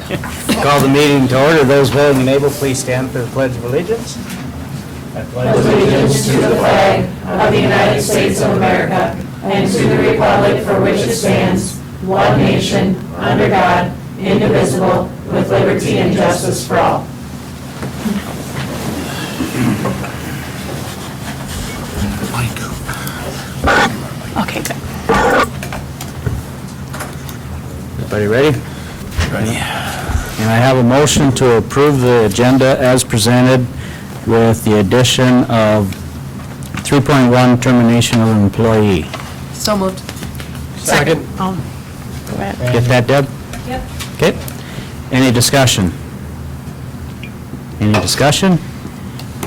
Call the meeting to order. Those voting and able, please stand for the Pledge of Allegiance. I pledge allegiance to the flag of the United States of America and to the republic for which it stands, one nation, under God, indivisible, with liberty and justice for all. Okay, good. Everybody ready? Ready. And I have a motion to approve the agenda as presented with the addition of 3.1 termination of employee. So moved. Second. Oh, go ahead. Get that, Deb? Yep. Okay. Any discussion? Any discussion?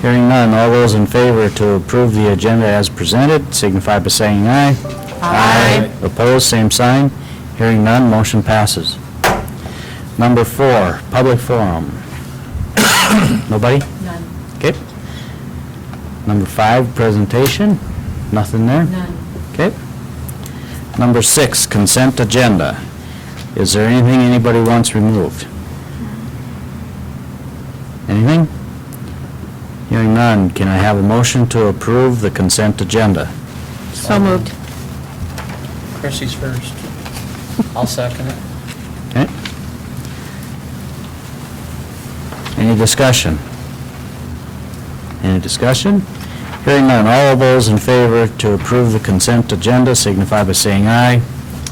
Hearing none, all those in favor to approve the agenda as presented signify by saying aye. Aye. Opposed, same sign. Hearing none, motion passes. Number 4, public forum. Nobody? None. Okay. Number 5, presentation. Nothing there? None. Okay. Number 6, consent agenda. Is there anything anybody wants removed? Anything? Hearing none, can I have a motion to approve the consent agenda? So moved. Chrissy's first. I'll second it. Okay. Any discussion? Any discussion? Hearing none, all of those in favor to approve the consent agenda signify by saying aye.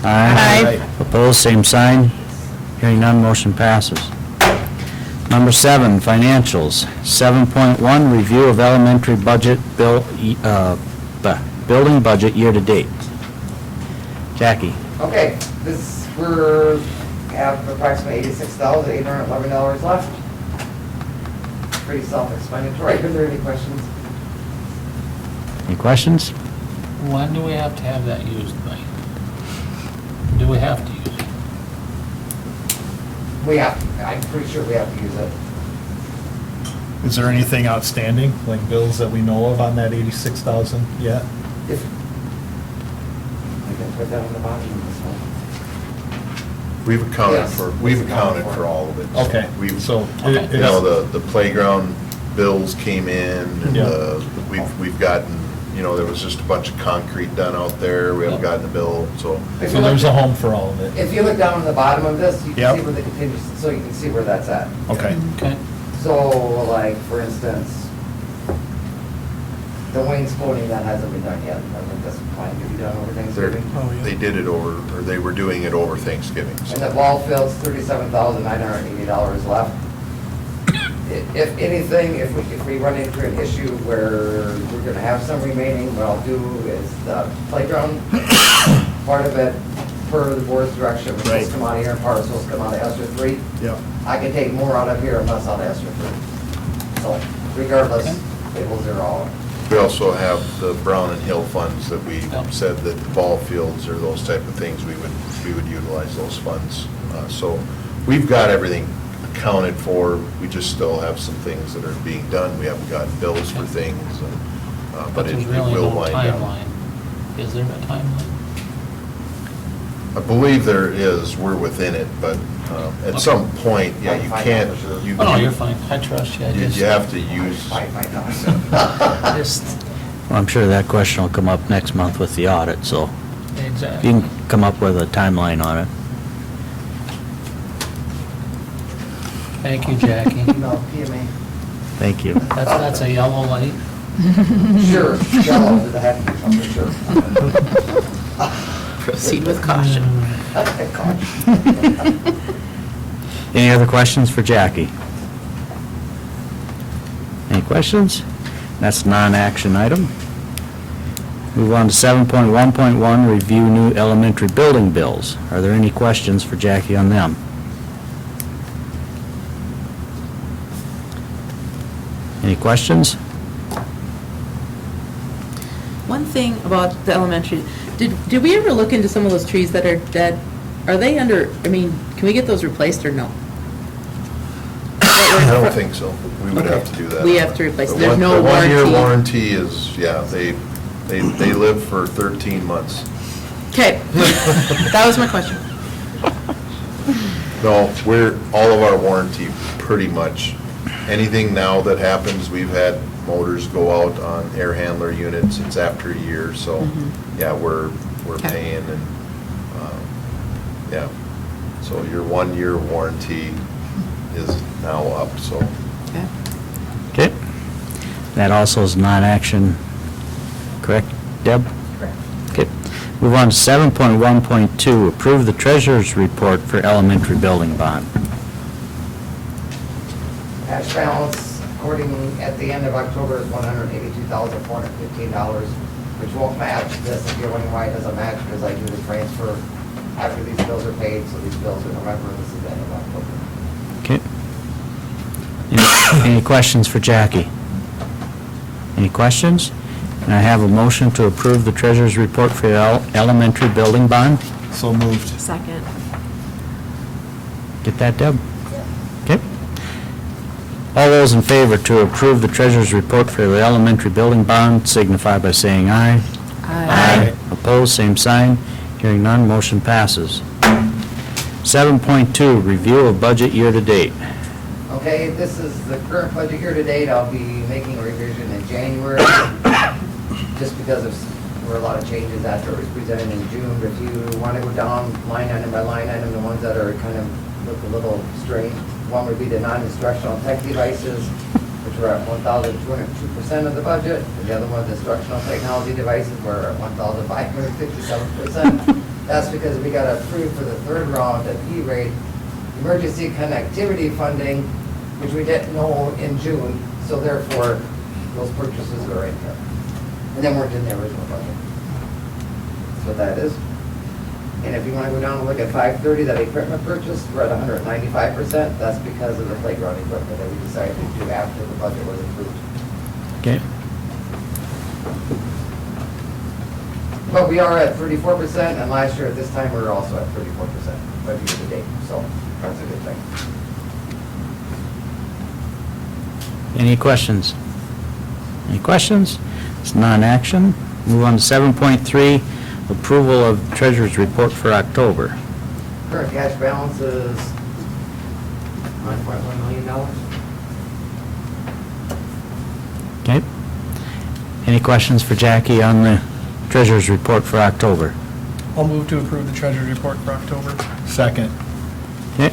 Aye. Opposed, same sign. Hearing none, motion passes. Number 7, financials. 7.1, review of elementary budget building budget year-to-date. Jackie? Okay, this, we're, have approximately $86,811 left. Pretty self-explanatory. Are there any questions? Any questions? When do we have to have that used by? Do we have to use it? We have, I'm pretty sure we have to use it. Is there anything outstanding, like bills that we know of on that 86,000 yet? If, I can put that on the bottom of this one. We've accounted Yes, for, it's we've accounted accounted for. for all of it. Okay, We've, so Okay. it- you know, it's, the playground bills came in, and Yeah. we've gotten, you know, there was just a bunch of concrete done out there, we haven't Yep. gotten a bill, so. If so you there's look, a home for all of it. if you look down on the bottom of this, you can Yep. see where the contingency, so you can see where that's at. Okay, Okay. So, like, for instance, the wainscoting, that hasn't been done yet. I think that's planning to be done over They're, Thanksgiving. they did it over, or they were doing it over Thanksgiving, And so. the ball field's $37,980 left. If anything, if we run into an issue where we're gonna have some remaining, what I'll do is the playground, part of it, per the board's direction, was supposed to come out of here and part was supposed to come out of ESSER 3. yep. I can take more out of here and less out of ESSER 3. So regardless, Okay. it will zero out. We also have the Brown and Hill funds that we Yep. said that the ball fields or those type of things, we would utilize those funds. So we've got everything accounted for, we just still have some things that are being done. We haven't gotten bills for things, but it there's really will no wind down. timeline. Is there a timeline? I believe there is, we're within it, but at Okay. some point, yeah, you I'll find can't, out for sure. you Oh, no, you're fine. I trust you. I just. you have to use, Fight my dogs. Just, Well, I'm sure that question will come up next month with the audit, so if you exactly. can come up with a timeline on it. Thank you, Jackie. No, PMA. Thank you. That's a yellow light. Sure, yellow to the head, for sure. Proceed with caution. Any other questions for Jackie? Any questions? That's a non-action item. Move on to 7.1.1, review new elementary building bills. Are there any questions for Jackie on them? Any questions? One thing about the elementary, did we ever look into some of those trees that are dead? Are they under, I mean, can we get those replaced or no? I don't think so. We would have to do that. We have to replace it. The There's one- no The one-year warranty. warranty is, yeah, they live for 13 months. Okay, that was my question. No, all of our warranty, pretty much, anything now that happens, we've had motors go out on air handler units, it's after a year, so, yeah, we're Okay. paying and, yeah. So your 1-year warranty is now up, so. Okay. Okay. That also is non-action, correct, Deb? Correct. Okay. Move on to 7.1.2, approve the treasurer's report for elementary building bond. Cash balance, according, at the end of October, is $182,415, which won't match this. If you're wondering why it doesn't match, because I do the transfer after these bills are paid, so these bills are November, this is the end of October. Okay. Any questions for Jackie? Any questions? And I have a motion to approve the treasurer's report for the elementary building bond. So moved. Second. Get that, Deb? Okay. All those in favor to approve the treasurer's report for the elementary building bond signify by saying aye. Aye. Opposed, same sign. Hearing none, motion passes. 7.2, review of budget year-to-date. Okay, this is the current budget year to date. I'll be making a revision in January, just because there were a lot of changes after it was presented in June. But if you want to go down line item by line item, the ones that are kind of look a little strange, one would be the non-instructional tech devices, which were at 1,202% of the budget. And the other one, the instructional technology devices, were at 1,557%. That's because we got approved for the third round of E-rate emergency connectivity funding, which we didn't know in June, so therefore, those purchases are in here. And then weren't in the original budget. That's what that is. And if you want to go down and look at 530, that equipment purchase, we're at 195%. That's because of the playground equipment that we decided to do after the budget was approved. Okay. But we are at 34%, and last year at this time, we were also at 34%, budget year to date, so that's a good thing. Any questions? Any questions? It's non-action. Move on to 7.3, approval of treasurer's report for October. Current cash balance is $9.1 million. Okay. Any questions for Jackie on the treasurer's report for October? I'll move to approve the treasurer's report for October. Second. Okay.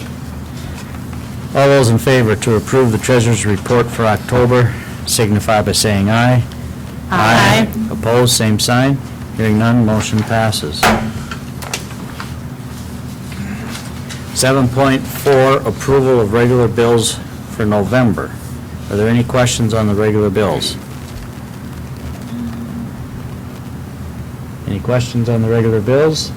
All those in favor to approve the treasurer's report for October signify by saying aye. Aye. Opposed, same sign. Hearing none, motion passes. 7.4, approval of regular bills for November. Are there any questions on the regular bills? Any questions on the regular bills?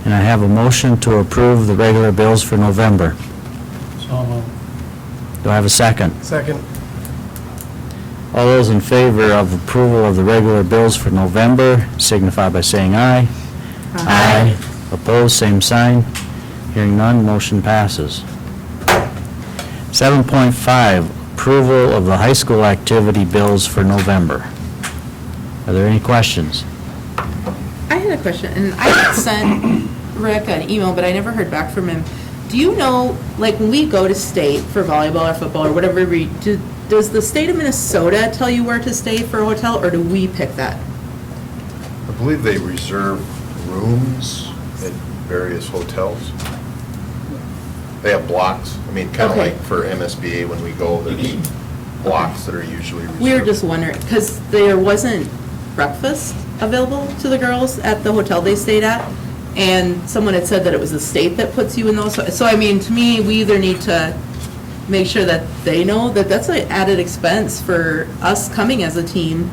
And I have a motion to approve the regular bills for November. So, Do I have a second? Second. All those in favor of approval of the regular bills for November signify by saying aye. Aye. Opposed, same sign. Hearing none, motion passes. 7.5, approval of the high school activity bills for November. Are there any questions? I had a question, and I had sent Rick an email, but I never heard back from him. Do you know, like, when we go to state for volleyball or football or whatever, does the state of Minnesota tell you where to stay for a hotel, or do we pick that? I believe they reserve rooms at various hotels. They have blocks, I mean, kind of Okay. like for MSBA when we go, there's blocks that are usually reserved. We were just wondering, because there wasn't breakfast available to the girls at the hotel they stayed at, and someone had said that it was the state that puts you in those. So, I mean, to me, we either need to make sure that they know that that's an added expense for us coming as a team,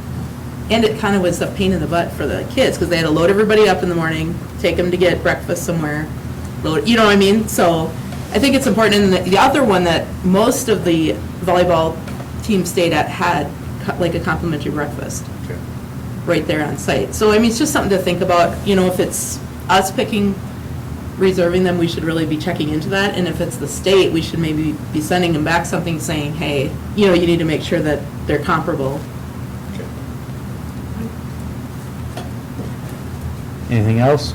and it kind of was a pain in the butt for the kids, because they had to load everybody up in the morning, take them to get breakfast somewhere, load, you know what I mean? So I think it's important, and the other one that most of the volleyball team stayed at had like a complimentary breakfast Okay. right there on site. So, I mean, it's just something to think about, you know, if it's us picking, reserving them, we should really be checking into that, and if it's the state, we should maybe be sending them back something saying, hey, you know, you need to make sure that they're comparable. Okay. Anything else?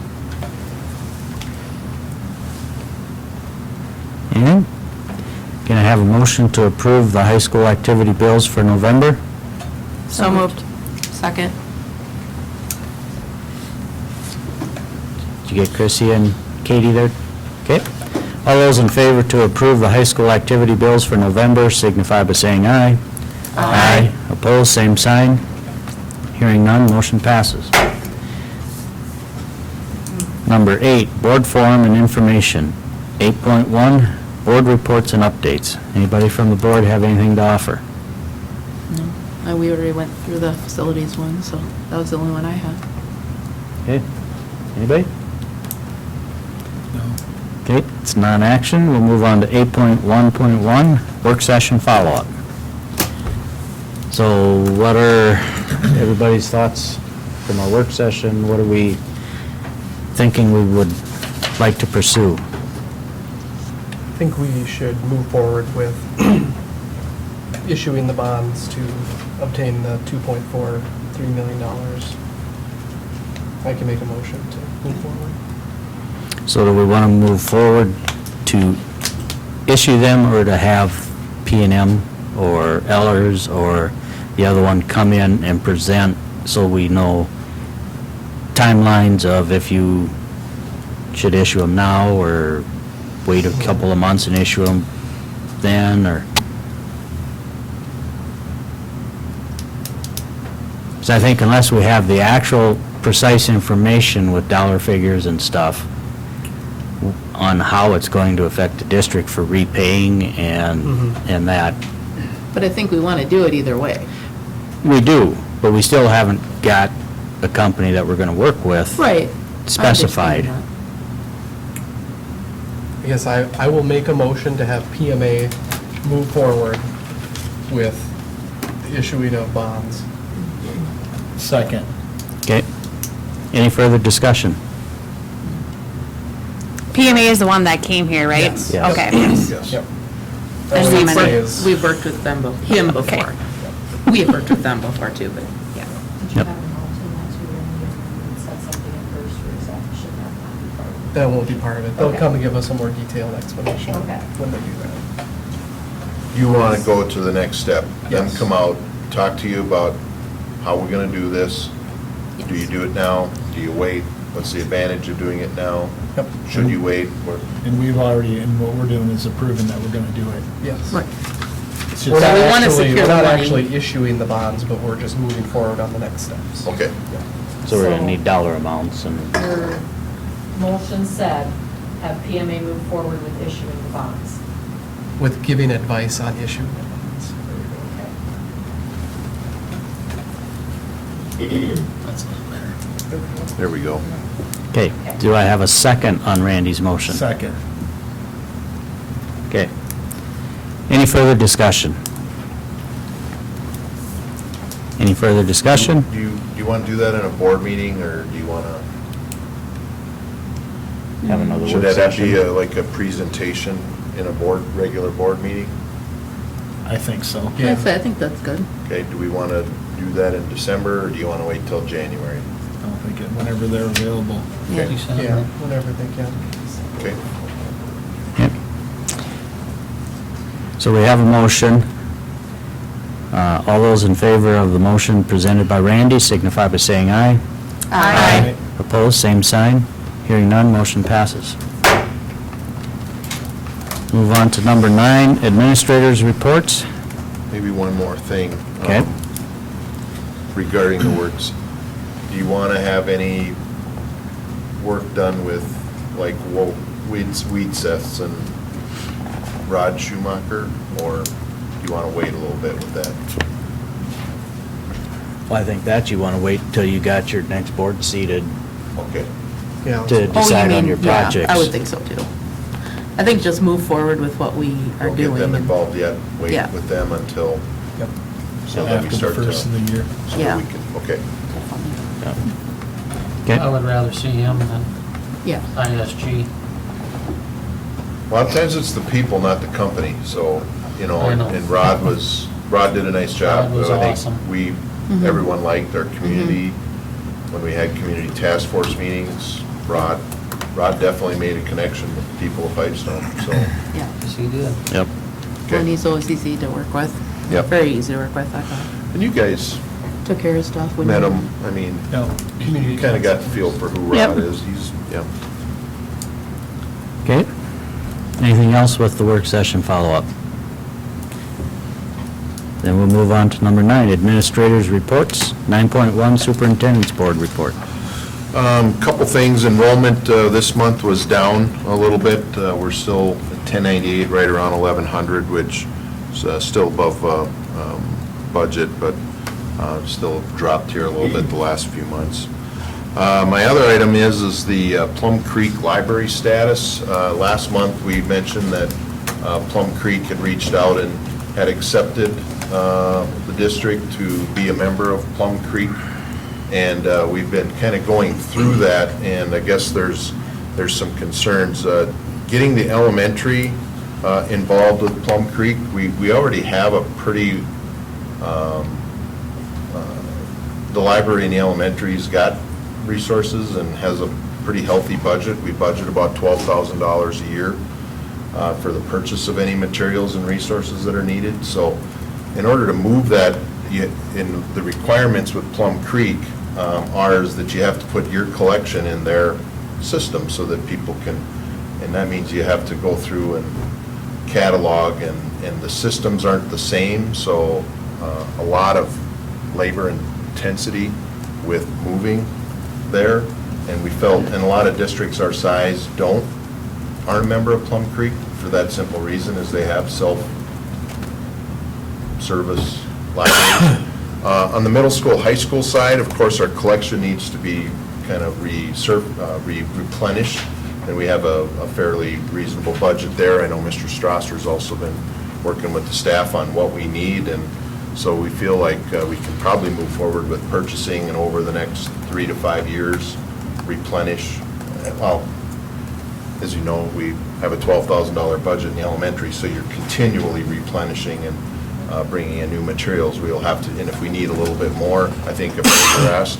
Anything? Can I have a motion to approve the high school activity bills for November? So moved. Second. Did you get Chrissy and Katie there? Okay. All those in favor to approve the high school activity bills for November signify by saying aye. Aye. Opposed, same sign. Hearing none, motion passes. Number 8, board forum and information. 8.1, board reports and updates. Anybody from the board have anything to offer? No, we already went through the facilities one, so that was the only one I had. Okay. Anybody? No. Okay, it's non-action. We'll move on to 8.1.1, work session follow-up. So what are everybody's thoughts from our work session? What are we thinking we would like to pursue? I think we should move forward with issuing the bonds to obtain the $2.43 million. I can make a motion to move forward. So do we want to move forward to issue them or to have P&M or Ellers or the other one come in and present so we know timelines of if you should issue them now or wait a couple of months and issue them then, or? So I think unless we have the actual precise information with dollar figures and stuff on how it's going to affect the district for repaying and that, But I think we want to do it either way. we do, but we still haven't got a company that we're going to work with. Right. Specified. I guess I will make a motion to have PMA move forward with the issuing of bonds. Second. Okay. Any further discussion? PMA is the one that came here, right? Yes. Yes. Okay. Yes. Yep. And That's we what it work- says. We've worked with them, him before. We have worked with them before too, but, yeah. Did you Yep. have a note in that too, when you said something at first, or is that, should that not be part of it? That won't be part of it. They'll Okay. come and give us a more detailed explanation Okay. when they do that. You want to go to the next step, them Yes. come out, talk to you about how we're going to do this. Do you do it now? Do you wait? What's the advantage of doing it now? Yep. Should you wait? And we've already, and what we're doing is approving that we're gonna do it. Yes. Right. It's We're just- not we wanna actually- secure We're not the money. actually issuing the bonds, but we're just moving forward on the next steps. Okay. So we're going to need dollar amounts and, Your motion said, have PMA move forward with issuing the bonds. With giving advice on issuing the bonds. That's a little better. There we go. okay. Do I have a second on Randy's motion? Second. Okay. Any further discussion? Any further discussion? Do you want to do that in a board meeting, or do you want to? Have another Should work that be session? like a presentation in a regular board meeting? I think so. Yeah. I think that's good. Okay, do we want to do that in December, or do you want to wait till January? I don't think it, whenever they're available. Yeah. December. Yeah, whenever they can. Okay. Yep. So we have a motion. All those in favor of the motion presented by Randy signify by saying aye. Aye. Opposed, same sign. Hearing none, motion passes. Move on to number 9, administrators' reports. Maybe one more thing. Okay. Regarding the works. Do you want to have any work done with, like, weed sets and Rod Schumacher, or do you want to wait a little bit with that? Well, I think that you want to wait until you got your next board seated Okay. Yeah. to Oh, you decide on mean- your yeah, projects. I would think so too. I think just move forward with what we are Don't doing. get them and- involved yet. Wait Yeah. with them until, Yep. so that we After the start to. first of the year. So Yeah. that we can, okay. Okay. I would rather see him than Yeah. ISG. A lot of times it's the people, not the company, so, you know, I know. and Rod did a nice job. Rod was I think awesome. everyone liked our community. When we had community task force meetings, Rod definitely made a connection with people of Pipestone, so. Yeah. Yes, he did. Yep. Okay. And he's always easy to work with. Yep. Very easy to work with, I thought. And you guys Took care of stuff when. met him, I mean, No. you kind of got the feel for who Yep. Rod is. He's, yeah. Okay. Anything else with the work session follow-up? Then we'll move on to number 9, administrators' reports. 9.1, superintendent's board report. Couple things, enrollment this month was down a little bit. We're still at 1098, right around 1100, which is still above budget, but still dropped here a little bit the last few months. My other item is the Plum Creek Library status. Last month, we mentioned that Plum Creek had reached out and had accepted the district to be a member of Plum Creek. And we've been kind of going through that, and I guess there's some concerns. Getting the elementary involved with Plum Creek, we already have a pretty, the library in the elementary's got resources and has a pretty healthy budget. We budget about $12,000 a year for the purchase of any materials and resources that are needed. So in order to move that, in the requirements with Plum Creek are is that you have to put your collection in their system so that people can, and that means you have to go through and catalog, and the systems aren't the same, so a lot of labor intensity with moving there, and we felt, and a lot of districts our size aren't a member of Plum Creek for that simple reason, is they have self-service libraries. On the middle school, high school side, of course, our collection needs to be kind of replenished, and we have a fairly reasonable budget there. I know Mr. Strasser's also been working with the staff on what we need, and so we feel like we can probably move forward with purchasing, and over the next 3 to 5 years, replenish. Well, as you know, we have a $12,000 budget in the elementary, so you're continually replenishing and bringing in new materials. We'll have to, and if we need a little bit more, I think if we're asked.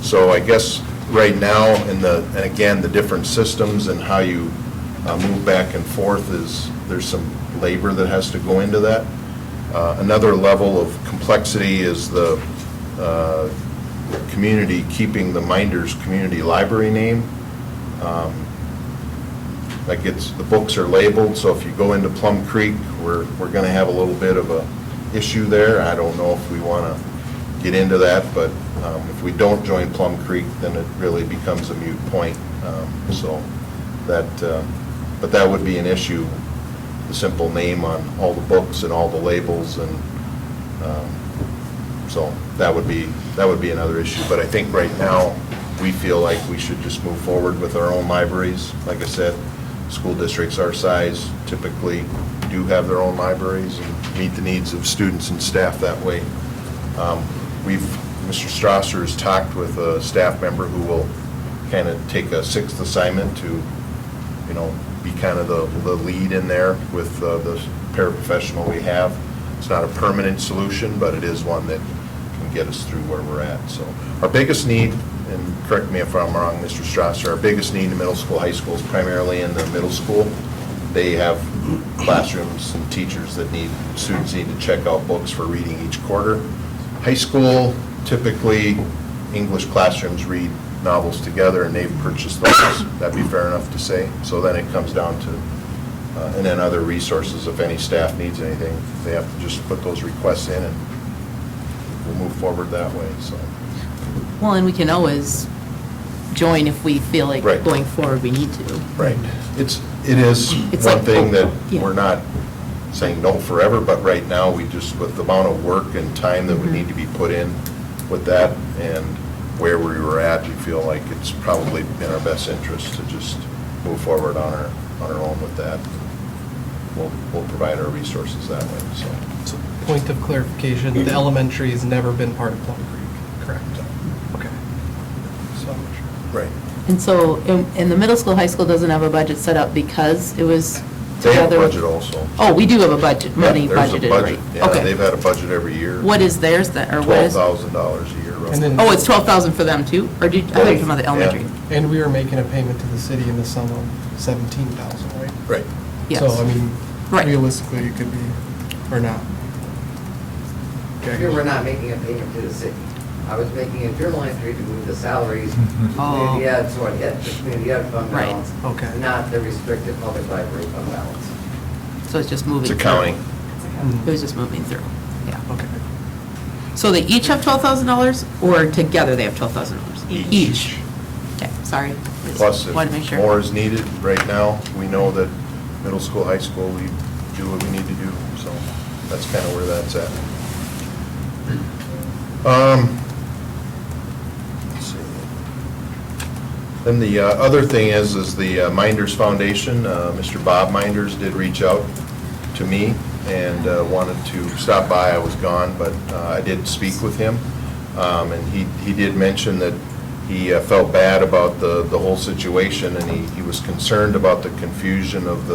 So I guess right now, and again, the different systems and how you move back and forth there's some labor that has to go into that. Another level of complexity is the community keeping the Minders Community Library name. The books are labeled, so if you go into Plum Creek, we're going to have a little bit of a issue there. I don't know if we want to get into that, but if we don't join Plum Creek, then it really becomes a moot point. But that would be an issue, the simple name on all the books and all the labels, and so that would be another issue. But I think right now, we feel like we should just move forward with our own libraries. Like I said, school districts our size typically do have their own libraries and meet the needs of students and staff that way. Mr. Strasser has talked with a staff member who will kind of take a 6th assignment to, be kind of the lead in there with the paraprofessional we have. It's not a permanent solution, but it is one that can get us through where we're at. So our biggest need, and correct me if I'm wrong, Mr. Strasser, our biggest need in middle school, high school is primarily in the middle school. They have classrooms and teachers that students need to check out books for reading each quarter. High school, typically, English classrooms read novels together, and they've purchased those. That'd be fair enough to say. So then it comes down to, and then other resources, if any staff needs anything, they have to just put those requests in, and we'll move forward that way, so. Well, and we can always join if we feel like Right. going forward we need to. Right. It is It's one like- thing that yeah. we're not saying no forever, but right now, we just, with the amount of work and time that would need to be put in with that, and where we were at, we feel like it's probably in our best interest to just move forward on our own with that. We'll provide our resources that way, so. Point of clarification, the elementary has never been part of Plum Creek, correct? Okay. So I'm not sure. Right. And so, in the middle school, high school doesn't have a budget set up because it was They have a together. budget also. Oh, we do have a budget, money Yeah, there's a budgeted, budget. right? Yeah, Okay. they've had a budget every year. What is theirs then, or what is? $12,000 a year. roughly. And then- Oh, it's 12,000 for them too? Or did, I thought you were talking about the elementary. And we were making a payment to the city in the sum of 17,000, right? Right. Yes. So, I mean, Right. realistically, it could be, or not. Here, we're not making a payment to the city. I was making a journal entry to move the salaries to Oh. community ed, so I hit the community ed fund Right. balance. Okay. Not the restricted public library fund balance. So it's just moving. It's through. accounting. It was just moving through, yeah. Okay. So they each have $12,000, or together they have $12,000? Each. Okay, sorry. Just Plus, wanted to make if sure. more is needed, right now, we know that middle school, high school, we do what we need to do, so that's kind of where that's at. Let's see. Then the other thing is the Minders Foundation. Mr. Bob Minders did reach out to me and wanted to stop by. I was gone, but I did speak with him. And he did mention that he felt bad about the whole situation, and he was concerned about the confusion of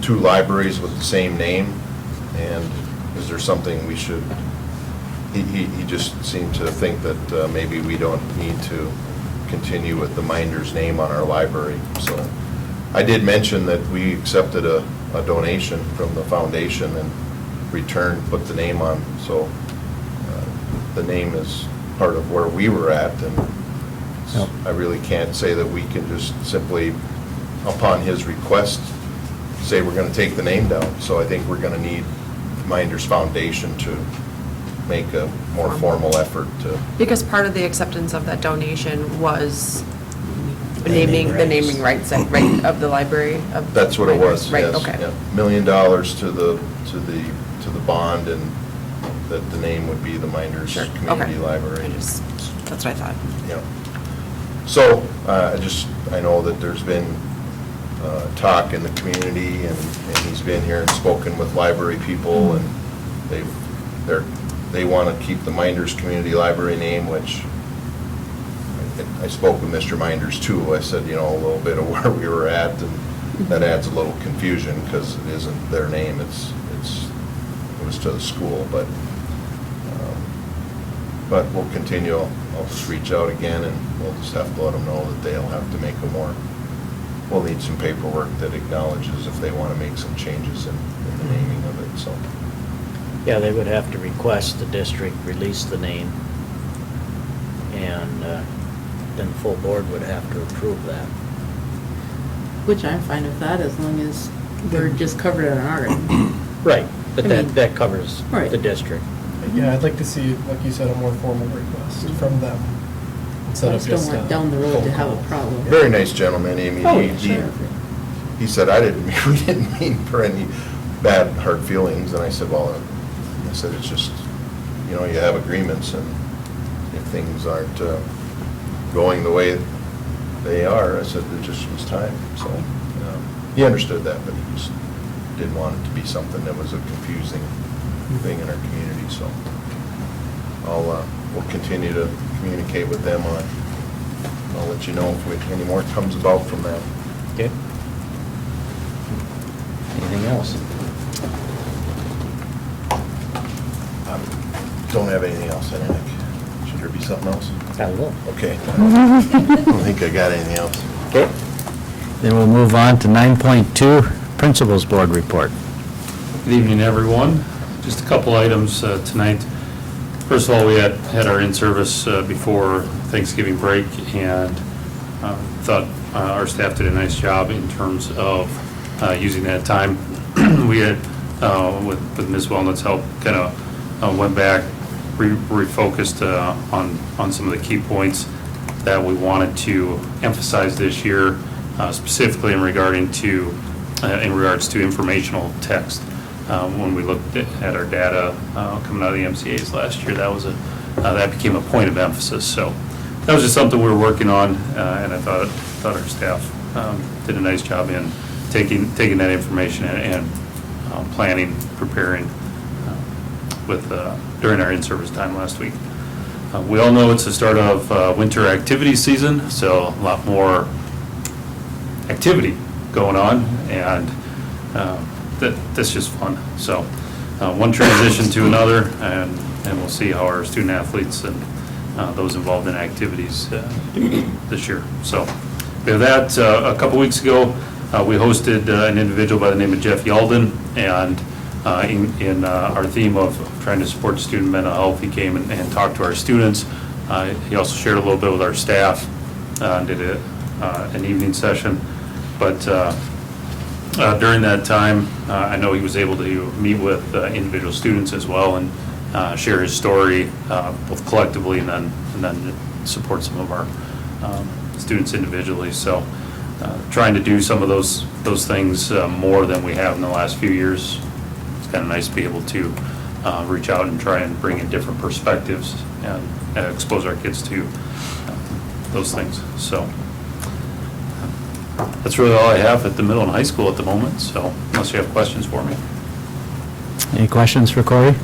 two libraries with the same name, and is there something we should, he just seemed to think that maybe we don't need to continue with the Minders name on our library. So I did mention that we accepted a donation from the foundation and returned, put the name on, so the name is part of where we were at, and Yep. I really can't say that we can just simply, upon his request, say we're going to take the name down. So I think we're going to need Minders Foundation to make a more formal effort to, Because part of the acceptance of that donation was naming, the naming rights, right, of the library? Of that's what it was, Right, yes. okay. Yeah. $1 million to the bond, and that the name would be the Minders Sure, Community okay. Library. That's what I thought. Yeah. So, I know that there's been talk in the community, and he's been here and spoken with library people, and they want to keep the Minders Community Library name, which I spoke with Mr. Minders too. I said, a little bit of where we were at, and that adds a little confusion, because it isn't their name, it was to the school, but we'll continue. I'll just reach out again, and we'll just have to let them know that they'll have to make we'll need some paperwork that acknowledges if they want to make some changes in the naming of it, so. Yeah, they would have to request the district release the name, and then the full board would have to approve that. Which I'm fine with that, as long as we're just covered on our end. Right, but I mean- that covers Right. the district. Yeah, I'd like to see, like you said, a more formal request from them I instead of just don't just want a down the road to phone have a call. problem. Very nice gentleman, Amy. Oh, He- yeah, he- sure. He said, we didn't mean for any bad, hard feelings, and I said, well, it's just, you have agreements, and if things aren't going the way they are, I said, it just was time, so, he understood that, but he just didn't want it to be something that was a confusing thing in our community, so we'll continue to communicate with them on it. I'll let you know if any more comes about from that. Okay. Anything else? Don't have anything else, I think. Should there be something else? I will. Okay. I don't think I got anything else. Okay. Then we'll move on to 9.2, Principals Board Report. Good evening, everyone. Just a couple items tonight. First of all, we had our in-service before Thanksgiving break, and thought our staff did a nice job in terms of using that time. We had, with Ms. Wellnut's help, kind of went back, refocused on some of the key points that we wanted to emphasize this year, specifically in regards to informational text. When we looked at our data coming out of the MCAs last year, that became a point of emphasis. So that was just something we were working on, and I thought our staff did a nice job in taking that information and planning, preparing during our in-service time last week. We all know it's the start of winter activity season, so a lot more activity going on, and that's just fun. So one transition to another, and we'll see how our student athletes and those involved in activities do this year. So we have that. A couple weeks ago, We hosted an individual by the name of Jeff Yalden, and in our theme of trying to support student mental health, he came and talked to our students. He also shared a little bit with our staff, did an evening session. But during that time, I know he was able to meet with individual students as well and share his story, both collectively and then support some of our students individually. So trying to do some of those things more than we have in the last few years. It's kind of nice to be able to reach out and try and bring in different perspectives and expose our kids to those things. So that's really all I have at the middle and high school at the moment, so unless you have questions for me. Any questions for Corey?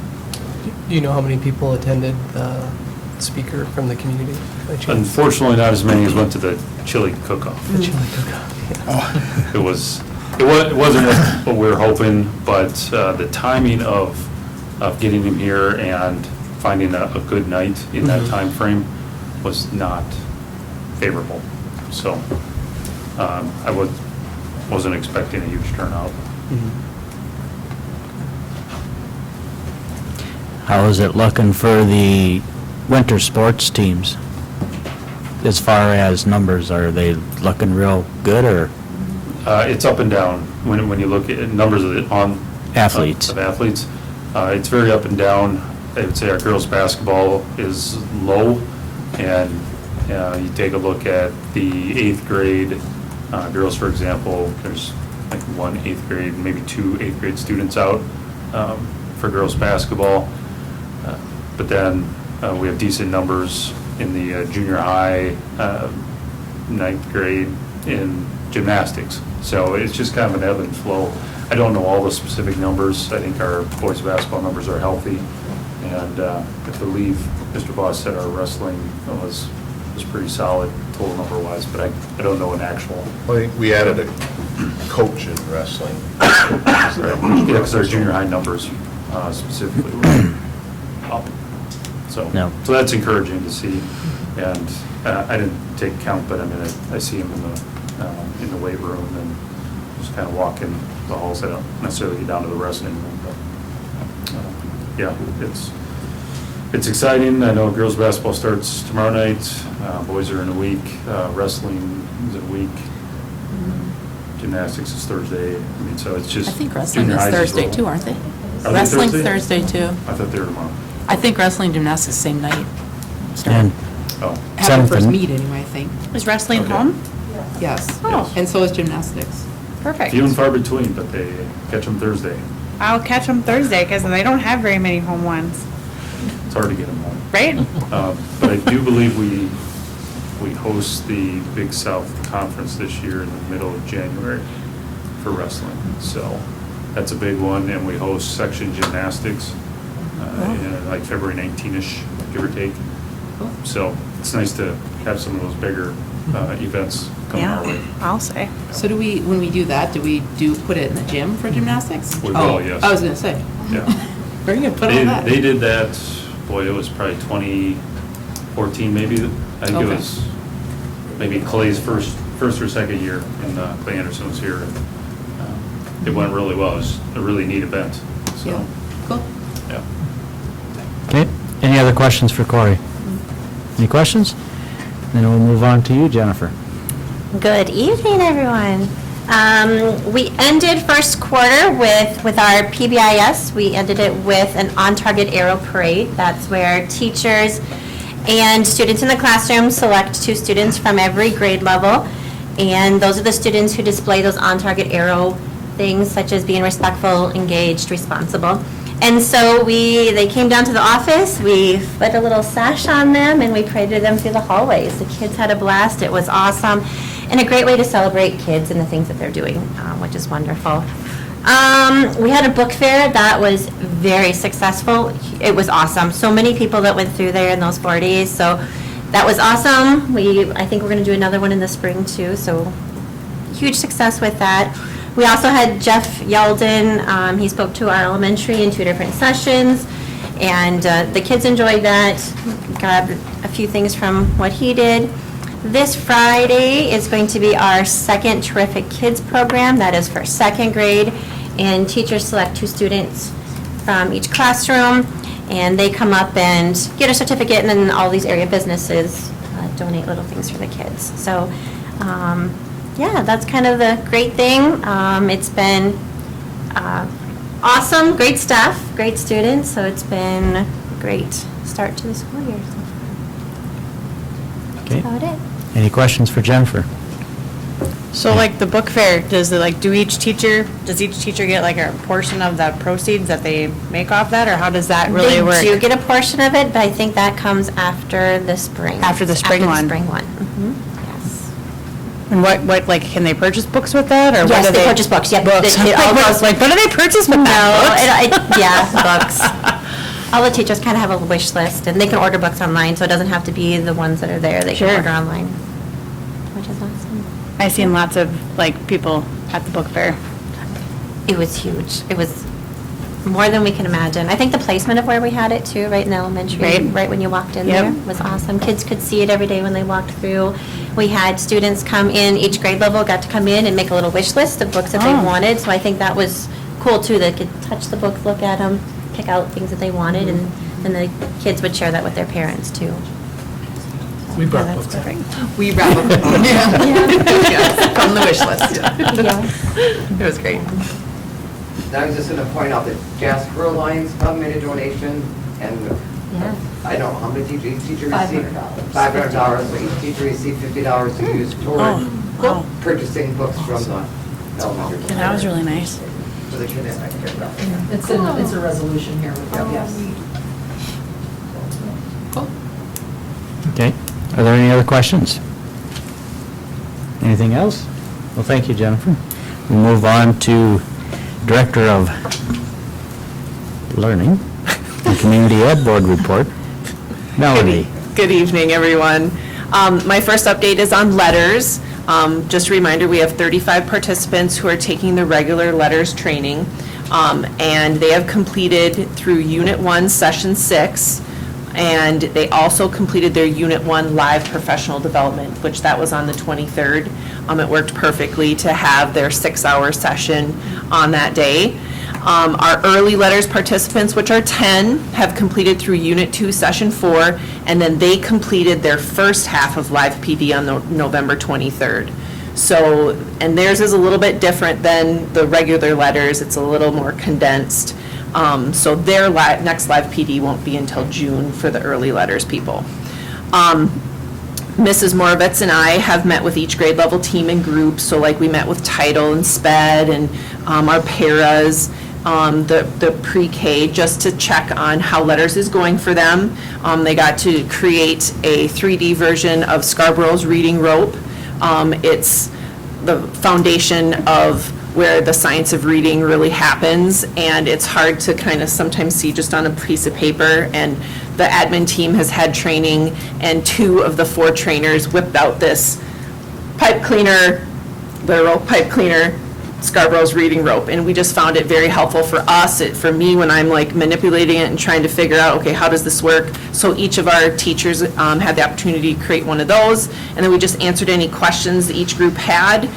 Do you know how many people attended speaker from the community by chance? Unfortunately, not as many as went to the chili cook-off. The chili cook-off, yeah. It wasn't what we were hoping, but the timing of getting him here and finding a good night in that time frame was not favorable. So I wasn't expecting a huge turnout. How is it looking for the winter sports teams? As far as numbers, are they looking real good, or? It's up and down when you look at numbers of Athletes. Of athletes. It's very up and down. I would say our girls' basketball is low, and you take a look at the 8th grade girls, for example, there's like one 8th grade, maybe two 8th grade students out for girls' basketball. But then we have decent numbers in the junior high, 9th grade in gymnastics. So it's just kind of an ebb and flow. I don't know all the specific numbers. I think our boys' basketball numbers are healthy. And I believe Mr. Boss said our wrestling was pretty solid total number-wise, but I don't know an actual. I think we added a coach in wrestling. Yeah, because our junior high numbers specifically were up. So that's encouraging to see. And I didn't take count, but I mean, I see him in the weight room and just kind of walk in the halls. I don't necessarily get down to the wrestling room, but yeah, it's exciting. I know girls' basketball starts tomorrow night. Boys are in a week. Wrestling is a week. Gymnastics is Thursday. I mean, so it's just. I think wrestling junior is highs Thursday rolling. too, aren't they? Are they Wrestling's Thursday? Thursday too. I thought they were tomorrow. I think wrestling, gymnastics, same night. And Oh, Have their first Seventh. meet anyway, I think. Is wrestling Okay. home? Yes. Oh. And so is gymnastics. Perfect. few and far between, but they catch them Thursday. I'll catch them Thursday because they don't have very many home ones, It's hard to get them home. right? But I do believe we host the Big South Conference this year in the middle of January for wrestling. So that's a big one, and we host section gymnastics in like February 19-ish, give or take. So it's nice to have some of those bigger events coming our way. I'll say. So when we do that, put it in the gym for gymnastics? We will, Oh, yes. I was gonna say. Yeah. Where are you gonna put all that? They did that, boy, it was probably 2014 maybe. I think it Okay. was maybe Clay's first or second year, and Clay Anderson was here. And it went really well. It was a really neat event. So, Yeah, cool. yeah. Okay, any other questions for Corey? Any questions? Then we'll move on to you, Jennifer. Good evening, everyone. We ended first quarter with our PBIS. We ended it with an on-target arrow parade. That's where teachers and students in the classroom select 2 students from every grade level. And those are the students who display those on-target arrow things, such as being respectful, engaged, responsible. And so they came down to the office, we put a little sash on them, and we paraded them through the hallways. The kids had a blast, it was awesome, and a great way to celebrate kids and the things that they're doing, which is wonderful. We had a book fair that was very successful. It was awesome. So many people that went through there in those 4 days, so that was awesome. I think we're going to do another one in the spring too, so huge success with that. We also had Jeff Yeldon. He spoke to our elementary in 2 different sessions, and the kids enjoyed that. Grabbed a few things from what he did. This Friday is going to be our second Terrific Kids program. That is for second grade, and teachers select 2 students from each classroom, and they come up and get a certificate, and then all these area businesses donate little things for the kids. So, yeah, that's kind of the great thing. It's been awesome, great staff, great students, so it's been a great start to the school year so far. Okay. That's about it. Any questions for Jennifer? So like the book fair, does each teacher get like a portion of the proceeds that they make off that, or how does that really work? They do get a portion of it, but I think that comes after the spring. After the spring one? After the spring one, yes. And what, like, can they purchase books with that, or what Yes, do they purchase books, yep. Books. It all goes- Like, what do they purchase with that? No, yeah, books. All the teachers kind of have a wish list, and they can order books online, so it doesn't have to be the ones that are there. They can Sure. order online, which is awesome. I've seen lots of, like, people at the book fair. It was huge. It was more than we can imagine. I think the placement of where we had it too, right in elementary, right when you walked in Yep. there, was awesome. Kids could see it every day when they walked through. We had students come in, each grade level got to come in and make a little wish list of books that they Oh. wanted, so I think that was cool too. They could touch the book, look at them, pick out things that they wanted, and then the kids would share that with their parents too. We brought Yeah, books. that's perfect. We wrap up, yes, from the wish list. Yeah. It was great. And I was just gonna point out that Jasper Alliance made a donation, and Yeah. I don't know how many teachers, each teacher received $500. $500, so each teacher received $50 to use toward wow. purchasing books from the elementary. Yeah, that was really nice. For the kids that care about. It's a resolution here with you, yes. Okay. Are there any other questions? Anything else? Well, thank you, Jennifer. We'll move on to Director of Learning and Community Ed Board Report. Melanie. Good evening, everyone. My first update is on letters. Just a reminder, we have 35 participants who are taking the regular letters training, and they have completed through Unit 1, Session 6, and they also completed their Unit 1 live professional development, which that was on the 23rd. It worked perfectly to have their 6-hour session on that day. Our early letters participants, which are 10, have completed through Unit 2, Session 4, and then they completed their first half of live PD on November 23rd. So, and theirs is a little bit different than the regular letters. It's a little more condensed. So their next live PD won't be until June for the early letters people. Mrs. Moravitz and I have met with each grade level team in groups, so like we met with Title and SPED and our paras, the pre-K, just to check on how letters is going for them. They got to create a 3D version of Scarborough's reading rope. It's the foundation of where the science of reading really happens, and it's hard to kind of sometimes see just on a piece of paper. And the admin team has had training, and 2 of the 4 trainers whipped out this pipe cleaner, literal pipe cleaner, Scarborough's reading rope, and we just found it very helpful for us, for me, when I'm like manipulating it and trying to figure out, okay, how does this work? So each of our teachers had the opportunity to create one of those, and then we just answered any questions that each group had.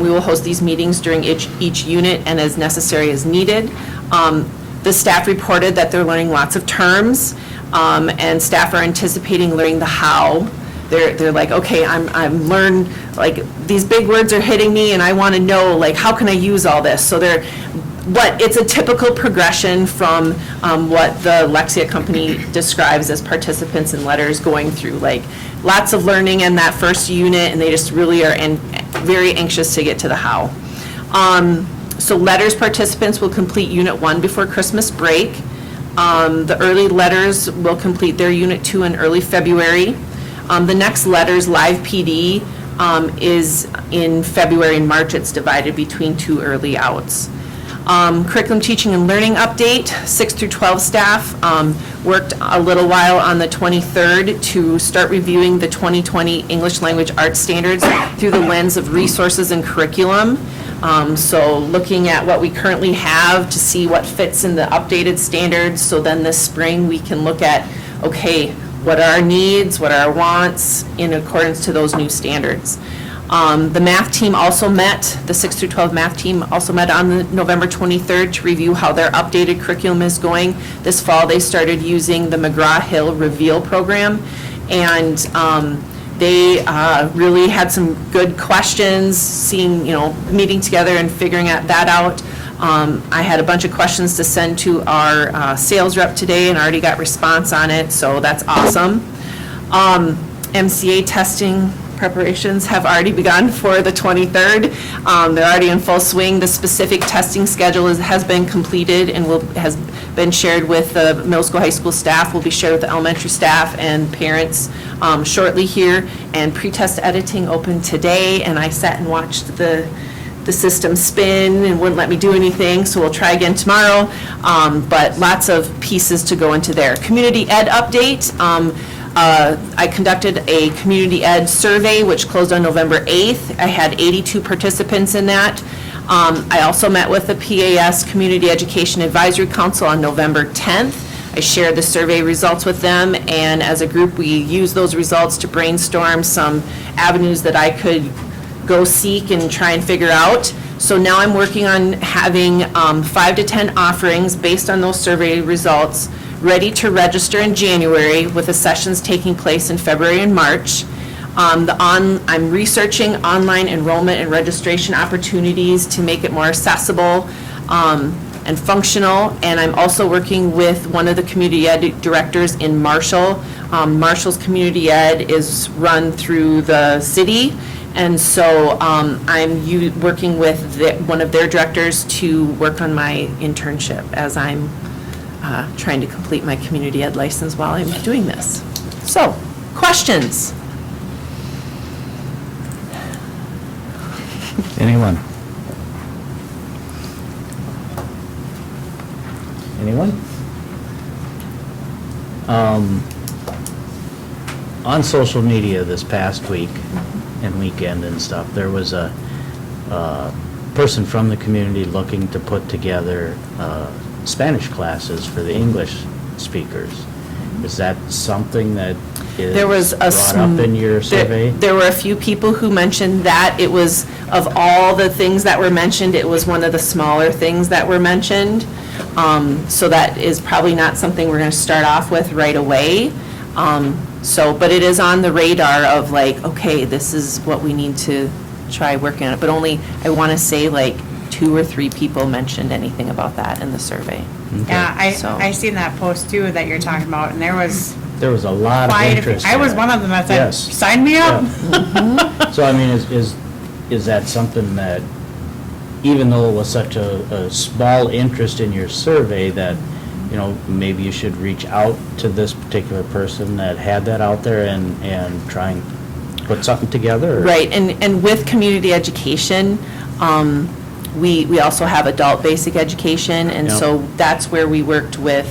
We will host these meetings during each unit and as necessary as needed. The staff reported that they're learning lots of terms, and staff are anticipating learning the how. They're like, okay, I'm learned, like, these big words are hitting me, and I want to know, like, how can I use all this? So it's a typical progression from what the Lexia company describes as participants in letters going through, like, lots of learning in that first unit, and they just really are very anxious to get to the how. So letters participants will complete Unit 1 before Christmas break. The early letters will complete their Unit 2 in early February. The next letters live PD is in February and March. It's divided between 2 early outs. Curriculum teaching and learning update, 6 through 12 staff worked a little while on the 23rd to start reviewing the 2020 English Language Arts Standards through the lens of resources and curriculum. So looking at what we currently have to see what fits in the updated standards, so then this spring we can look at, okay, what are our needs, what are our wants in accordance to those new standards. The math team also met, the 6 through 12 math team also met on the November 23rd to review how their updated curriculum is going. This fall, they started using the McGraw-Hill Reveal program, and they really had some good questions, seeing, meeting together and figuring that out. I had a bunch of questions to send to our sales rep today and already got response on it, so that's awesome. MCA testing preparations have already begun for the 23rd. They're already in full swing. The specific testing schedule has been completed and has been shared with the middle school, high school staff, will be shared with the elementary staff and parents shortly here. And pre-test editing opened today, and I sat and watched the system spin and wouldn't let me do anything, so we'll try again tomorrow. But lots of pieces to go into there. Community ed update. I conducted a community ed survey, which closed on November 8th. I had 82 participants in that. I also met with the PAS Community Education Advisory Council on November 10th. I shared the survey results with them, and as a group, we used those results to brainstorm some avenues that I could go seek and try and figure out. So now I'm working on having 5 to 10 offerings based on those survey results, ready to register in January, with the sessions taking place in February and March. I'm researching online enrollment and registration opportunities to make it more accessible and functional, and I'm also working with one of the community ed directors in Marshall. Marshall's community ed is run through the city, and so I'm working with one of their directors to work on my internship as I'm trying to complete my community ed license while I'm doing this. So, questions? Anyone? Anyone? On social media this past week and weekend and stuff, there was a person from the community looking to put together Spanish classes for the English speakers. Is that something that is brought up in your survey? There were a few people who mentioned that. It was, of all the things that were mentioned, it was one of the smaller things that were mentioned. So that is probably not something we're going to start off with right away. But it is on the radar of like, okay, this is what we need to try working on it. But only, I want to say, like 2 or 3 people mentioned anything about that in the survey. Yeah, So- I seen that post too that you're talking about, and there was There was a lot of quite a few. interest. I was there. one of them that said, Yes. sign me up. Yeah. So I mean, is that something that, even though it was such a small interest in your survey, that, maybe you should reach out to this particular person that had that out there and try and put something together? or- Right, and with community education, we also have adult basic education, and Yep. so that's where we worked with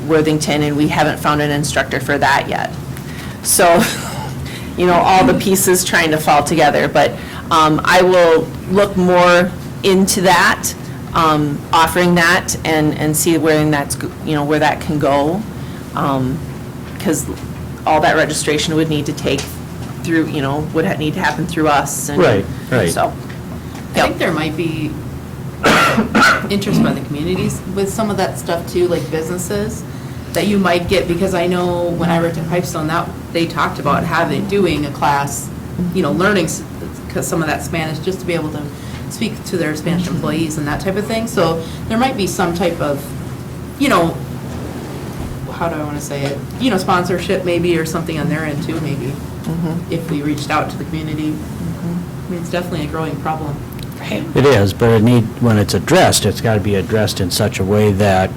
Worthington, and we haven't found an instructor for that yet. So, all the pieces trying to fall together, but I will look more into that, offering that, and see where where that can go, because all that registration would need to take through, would need to happen through us. And Right. So, I think there might be interest by the communities with some of that stuff too, like businesses, that you might get, because I know when I worked at Pipestone, that they talked about doing a class, learning some of that Spanish, just to be able to speak to their Spanish employees and that type of thing. So there might be some type of, how do I want to say it? Sponsorship maybe, or something on their end too, maybe, if we reached out to the community. I mean, it's definitely a growing problem. It is, but when it's addressed, it's got to be addressed in such a way that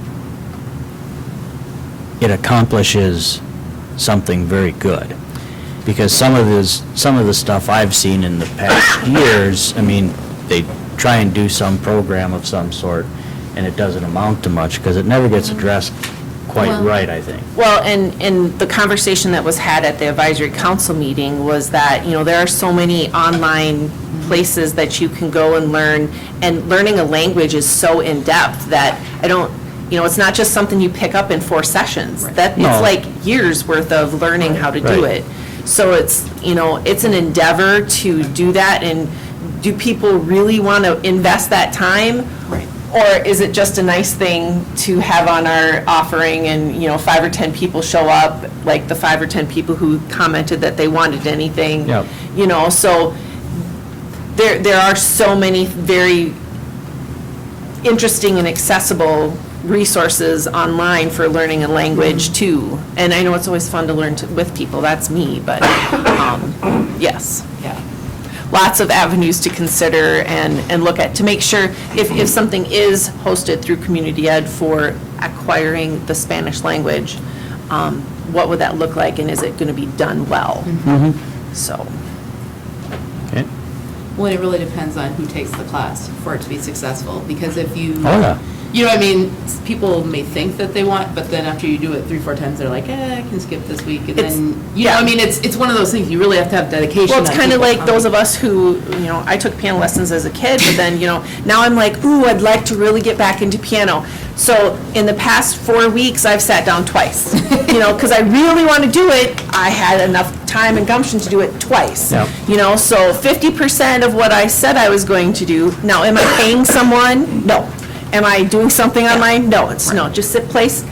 it accomplishes something very good. Because some of the stuff I've seen in the past years, I mean, they try and do some program of some sort, and it doesn't amount to much, because it never gets addressed quite Well- right, I think. well, and the conversation that was had at the advisory council meeting was that, there are so many online places that you can go and learn, and learning a language is so in-depth that it's not just something you pick up in 4 sessions. That, No. it's like years' worth of learning how to do Right. it. So it's, it's an endeavor to do that, and do people really want to invest that time? Right. Or is it just a nice thing to have on our offering and, 5 or 10 people show up, like the 5 or 10 people who commented that they wanted anything? Yep. So there are so many very interesting and accessible resources online for learning a language too. And I know it's always fun to learn with people, that's me, but, yes, yeah. Lots of avenues to consider and look at, to make sure if something is hosted through Community Ed for acquiring the Spanish language, what would that look like, and is it going to be done well? So. Okay. Well, it really depends on who takes the class for it to be successful, because if you, Oh, yeah. you know what I mean, people may think that they want, but then after you do it 3-4 times, they're like, I can skip this week, and It's- then, you know, I mean, it's one of those things, you really have to have dedication. Well, it's on kind of people's like those time. of us who, I took piano lessons as a kid, but then, now I'm like, ooh, I'd like to really get back into piano. So in the past 4 weeks, I've sat down twice, because I really want to do it. I had enough time and gumption to do it twice. Yep. So 50% of what I said I was going to do. Now, am I paying someone? No. Am I doing something online? No, no, just sit in place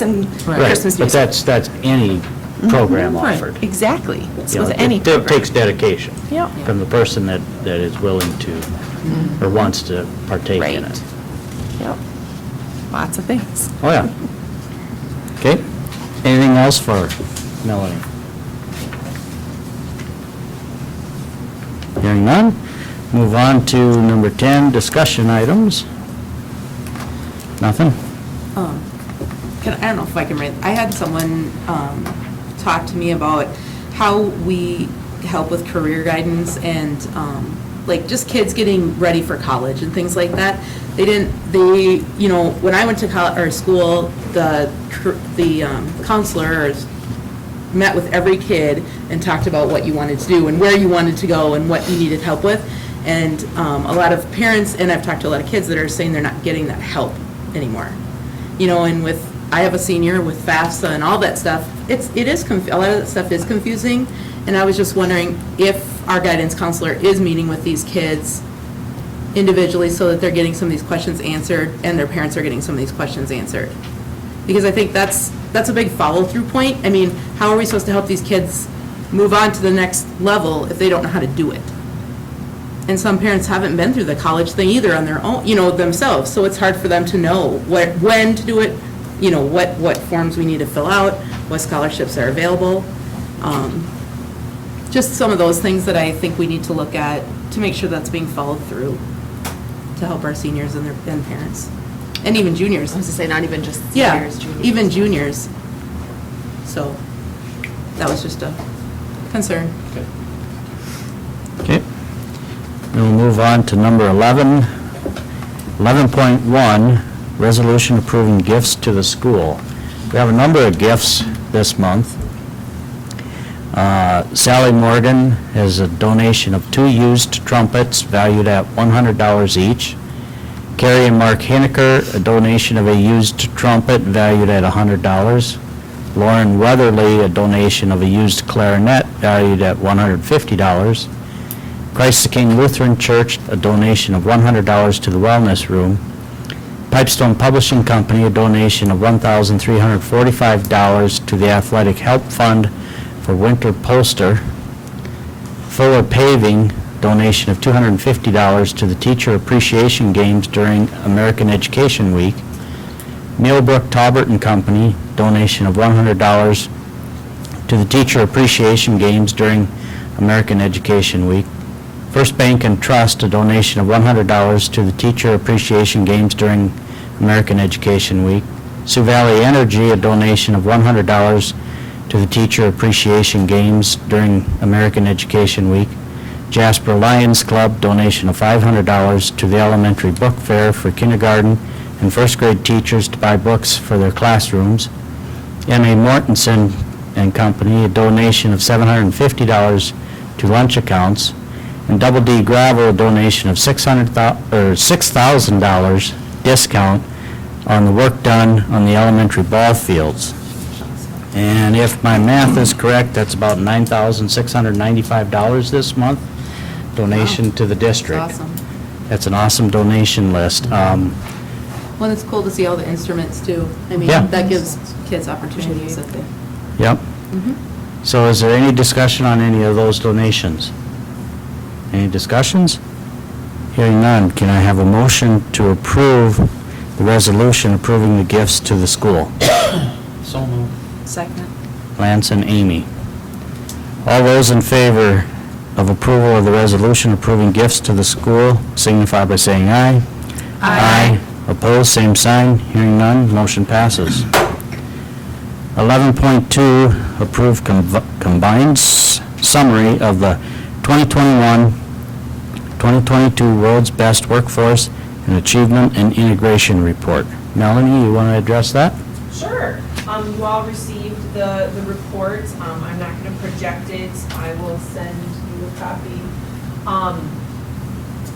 and Right, Christmas but music. that's any program offered. Exactly. It's You know, with any it program. takes dedication Yep. from the person that is willing to, or wants to partake in Right. it. Yep. Lots of things. Oh, yeah. Okay. Anything else for Melanie? Hearing none, move on to number 10, discussion items. Nothing? I don't know if I can read, I had someone talk to me about how we help with career guidance and like just kids getting ready for college and things like that. When I went to college or school, the counselor met with every kid and talked about what you wanted to do and where you wanted to go and what you needed help with. And a lot of parents, and I've talked to a lot of kids that are saying they're not getting that help anymore. And I have a senior with FAFSA and all that stuff, a lot of that stuff is confusing. And I was just wondering if our guidance counselor is meeting with these kids individually so that they're getting some of these questions answered and their parents are getting some of these questions answered. Because I think that's a big follow-through point. I mean, how are we supposed to help these kids move on to the next level if they don't know how to do it? And some parents haven't been through the college thing either on their own, themselves. So it's hard for them to know when to do it, what forms we need to fill out, what scholarships are available. Just some of those things that I think we need to look at to make sure that's being followed through to help our seniors and their parents. And even juniors. I was to say, not even just Yeah, seniors, juniors. even juniors. So that was just a concern. Okay. We'll move on to number 11. 11.1, resolution approving gifts to the school. We have a number of gifts this month. Sally Morgan has a donation of 2 used trumpets valued at $100 each. Carrie and Mark Hineker, a donation of a used trumpet valued at $100. Lauren Weatherly, a donation of a used clarinet valued at $150. Christ the King Lutheran Church, a donation of $100 to the Wellness Room. Pipestone Publishing Company, a donation of $1,345 to the Athletic Help Fund for winter poster. Fuller Paving, donation of $250 to the Teacher Appreciation Games during American Education Week. Millbrook Talbert and Company, donation of $100 to the Teacher Appreciation Games during American Education Week. First Bank and Trust, a donation of $100 to the Teacher Appreciation Games during American Education Week. Sioux Valley Energy, a donation of $100 to the Teacher Appreciation Games during American Education Week. Jasper Lions Club, donation of $500 to the Elementary Book Fair for kindergarten and first grade teachers to buy books for their classrooms. M.A. Mortensen and Company, a donation of $750 to lunch accounts. And Double D Gravel, a donation of $6,000 discount on the work done on the elementary ball fields. And if my math is correct, that's about $9,695 this month, donation to the district. That's awesome. That's an awesome donation list. Well, it's cool to see all the instruments too. I mean, Yeah. that gives kids opportunities that they. Yep. So is there any discussion on any of those donations? Any discussions? Hearing none, can I have a motion to approve the resolution approving the gifts to the school? So moved. Second. Lance and Amy. All those in favor of approval of the resolution approving gifts to the school signify by saying aye. Aye. Opposed, same sign. Hearing none, motion passes. 11.2, approve combined summary of the 2021-2022 World's Best Workforce and Achievement and Integration Report. Melanie, you want to address that? Sure. You all received the report. I'm not going to project it. I will send you a copy.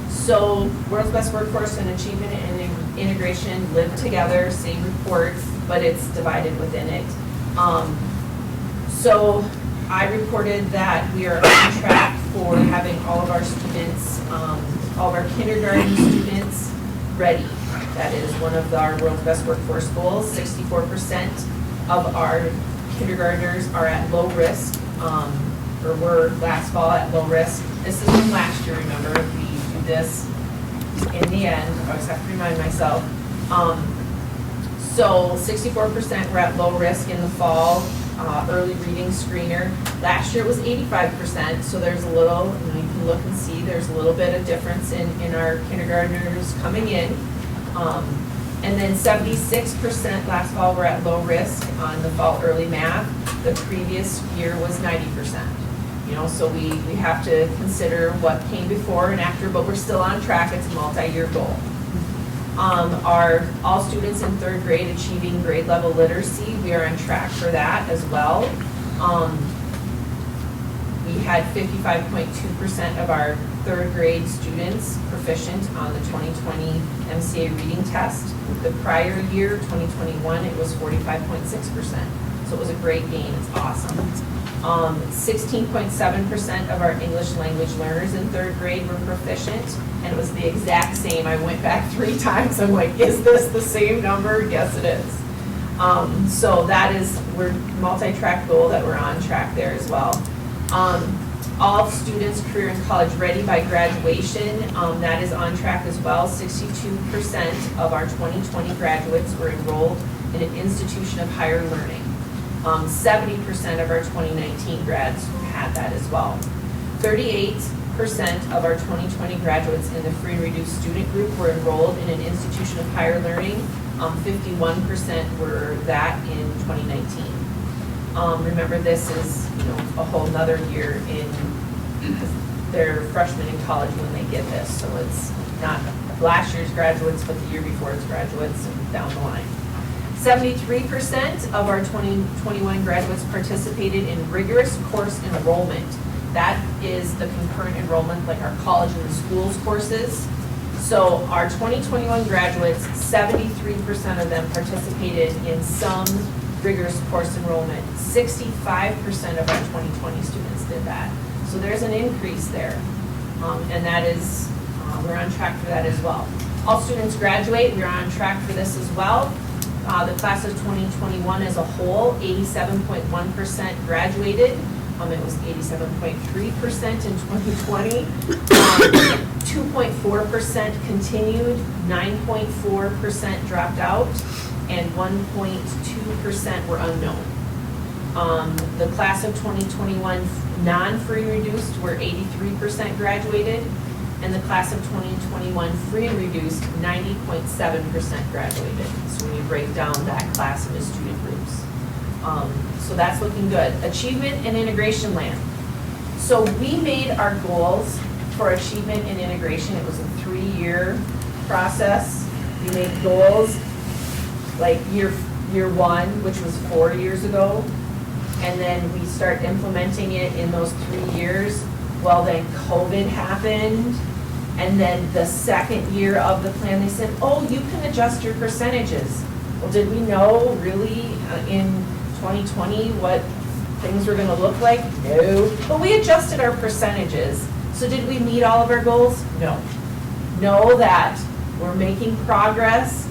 So World's Best Workforce and Achievement and Integration live together, same report, but it's divided within it. So I reported that we are on track for having all of our students, all of our kindergarten students ready. That is one of our World's Best Workforce goals. 64% of our kindergartners are at low risk, or were last fall at low risk. This is from last year, remember, we do this in the end. I always have to remind myself. So 64% were at low risk in the fall, early reading screener. Last year it was 85%, so there's a little, you can look and see there's a little bit of difference in our kindergartners coming in. And then 76% last fall were at low risk on the fall early math. The previous year was 90%. So we have to consider what came before and after, but we're still on track. It's a multi-year goal. Our all students in third grade achieving grade level literacy, we are on track for that as well. We had 55.2% of our third grade students proficient on the 2020 MCA reading test. The prior year, 2021, it was 45.6%. So it was a great gain. It's awesome. 16.7% of our English language learners in third grade were proficient, and it was the exact same. I went back 3 times. I'm like, is this the same number? Yes, it is. So that is, we're multi-track goal that we're on track there as well. All students career and college ready by graduation, that is on track as well. 62% of our 2020 graduates were enrolled in an institution of higher learning. 70% of our 2019 grads had that as well. 38% of our 2020 graduates in the free and reduced student group were enrolled in an institution of higher learning. 51% were that in 2019. Remember, this is a whole nother year in their freshmen in college when they get this. So it's not last year's graduates, but the year before's graduates and down the line. 73% of our 2021 graduates participated in rigorous course enrollment. That is the concurrent enrollment, like our college and the schools courses. So our 2021 graduates, 73% of them participated in some rigorous course enrollment. 65% of our 2020 students did that. So there's an increase there. And that is, we're on track for that as well. All students graduate, we're on track for this as well. The class of 2021 as a whole, 87.1% graduated. It was 87.3% in 2020. 2.4% continued, 9.4% dropped out, and 1.2% were unknown. The class of 2021 non-free reduced were 83% graduated, and the class of 2021 free and reduced, 90.7% graduated. So when you break down that class into student groups. So that's looking good. Achievement and integration land. So we made our goals for achievement and integration. It was a 3-year process. We made goals like year 1, which was 4 years ago. And then we start implementing it in those 3 years. Well, then COVID happened, And then the second year of the plan, they said, oh, you can adjust your percentages. Well, did we know really in 2020 what things were gonna look like? No, but we adjusted our percentages. So did we meet all of our goals? No. Know that we're making progress.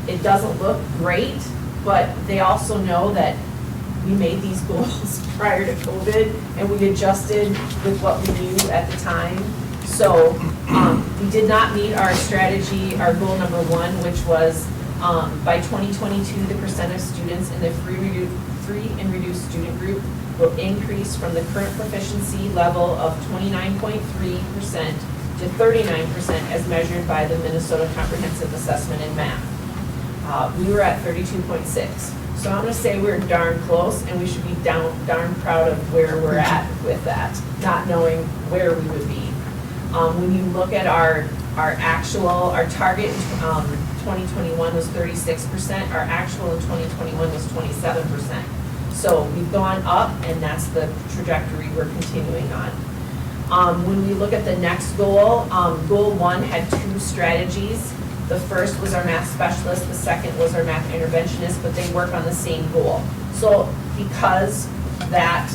It doesn't look great, but they also know that we made these goals prior to COVID, and we adjusted with what we knew at the time. So we did not meet our strategy, our goal number 1, which was by 2022, the percent of students in the free and reduced student group will increase from the current proficiency level of 29.3% to 39% as measured by the Minnesota Comprehensive Assessment in Math. We were at 32.6. So I'm gonna say we're darn close, and we should be darn proud of where we're at with that, not knowing where we would be. When you look at our target in 2021 was 36%, our actual in 2021 was 27%. So we've gone up, and that's the trajectory we're continuing on. When we look at the next goal, goal 1 had 2 strategies. The first was our math specialist, the second was our math interventionist, but they work on the same goal. So because that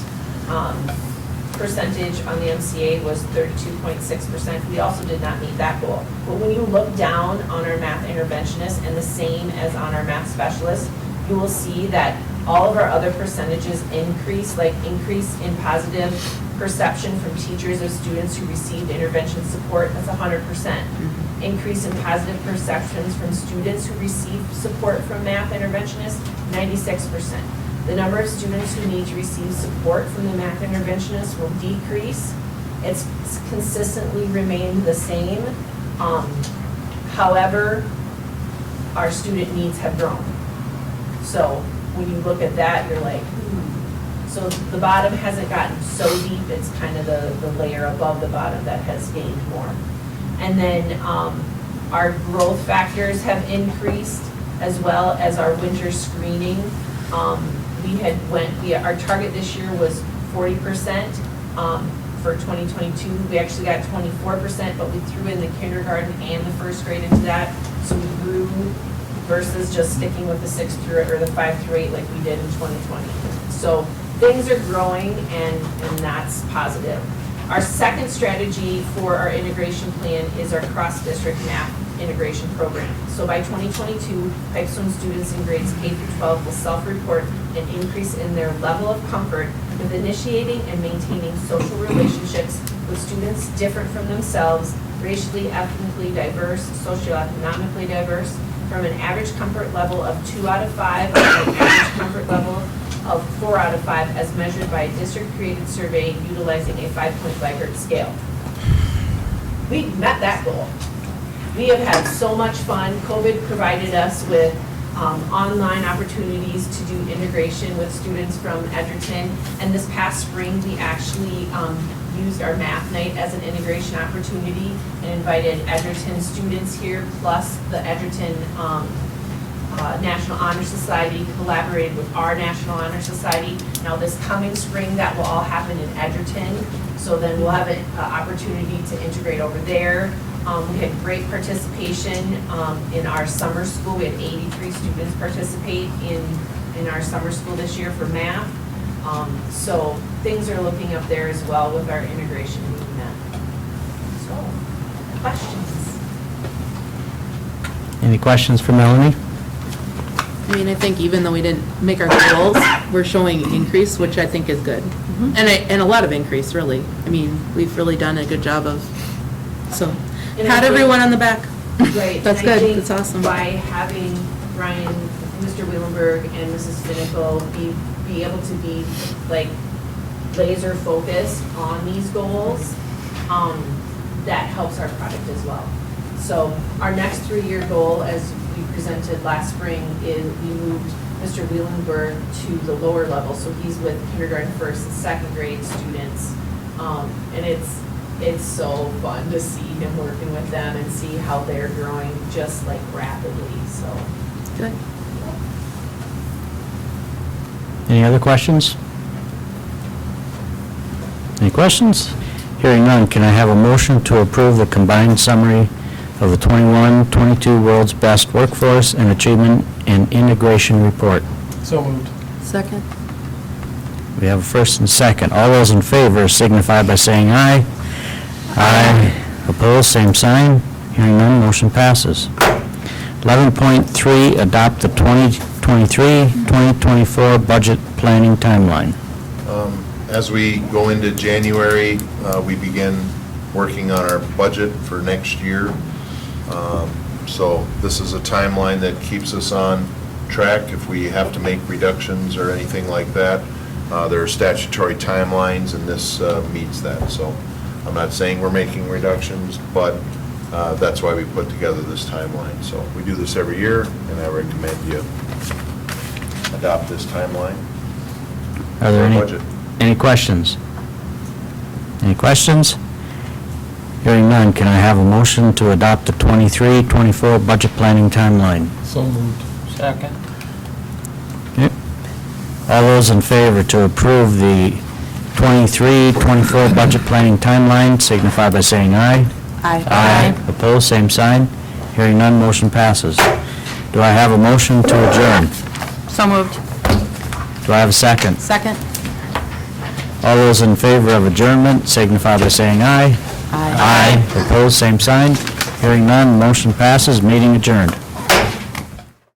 percentage on the MCA was 32.6%, we also did not meet that goal. But when you look down on our math interventionist and the same as on our math specialist, you will see that all of our other percentages increase, like increase in positive perception from teachers of students who received intervention support, that's 100%. Increase in positive perceptions from students who received support from math interventionists, 96%. The number of students who need to receive support from the math interventionist will decrease. It's consistently remained the same. However, our student needs have grown. So when you look at that, you're like, So the bottom hasn't gotten so deep, it's kind of the layer above the bottom that has gained more. And then our growth factors have increased, as well as our winter screening. Our target this year was 40% for 2022. We actually got 24%, but we threw in the kindergarten and the first grade into that. So we grew versus just sticking with the 6 through, or the 5 through 8 like we did in 2020. So things are growing, and that's positive. Our second strategy for our integration plan is our cross-district math integration program. So by 2022, Pipestone students in grades K through 12 will self-report an increase in their level of comfort with initiating and maintaining social relationships with students different from themselves, racially, ethnically diverse, socioeconomically diverse, from an average comfort level of 2 out of 5 to an average comfort level of 4 out of 5 as measured by a district-created survey utilizing a 5-point Likert scale. We met that goal. We have had so much fun. COVID provided us with online opportunities to do integration with students from Edgerton. And this past spring, we actually used our math night as an integration opportunity and invited Edgerton students here, plus the Edgerton National Honor Society collaborated with our National Honor Society. Now this coming spring, that will all happen in Edgerton. So then we'll have an opportunity to integrate over there. We had great participation in our summer school. We had 83 students participate in our summer school this year for math. So things are looking up there as well with our integration movement. So, questions? Any questions for Melanie? I mean, I think even though we didn't make our goals, we're showing increase, which I think is good. And a lot of increase, really. I mean, we've really done a good job of, so, pat everyone on the back. Right. That's And I good, think that's awesome. By having Ryan, Mr. Wheelenberg, and Mrs. Finical be able to be like laser focused on these goals, that helps our product as well. So our next 3-year goal, as we presented last spring, is we moved Mr. Wheelenberg to the lower level. So he's with kindergarten, first and second grade students. And it's so fun to see him working with them and see how they're growing just like rapidly, so. Good. Any other questions? Any questions? Hearing none, can I have a motion to approve the combined summary of the 21-22 World's Best Workforce and Achievement and Integration Report? So moved. Second? We have a first and second. All those in favor signify by saying aye. Aye. Opposed, same sign. Hearing none, motion passes. 11.3, adopt the 2023-2024 budget planning timeline. As we go into January, we begin working on our budget for next year. So this is a timeline that keeps us on track if we have to make reductions or anything like that. There are statutory timelines, and this meets that. So I'm not saying we're making reductions, but that's why we put together this timeline. So we do this every year, and I recommend you adopt this timeline. Are there for any, budget. any questions? Any questions? Hearing none, can I have a motion to adopt the 23-24 budget planning timeline? So moved. Second. Okay. All those in favor to approve the 23-24 budget planning timeline signify by saying aye. Aye. Opposed, same sign. Hearing none, motion passes. Do I have a motion to adjourn? So moved. Do I have a second? Second? All those in favor of adjournment signify by saying aye. Aye. Opposed, same sign. Hearing none, motion passes, meeting adjourned.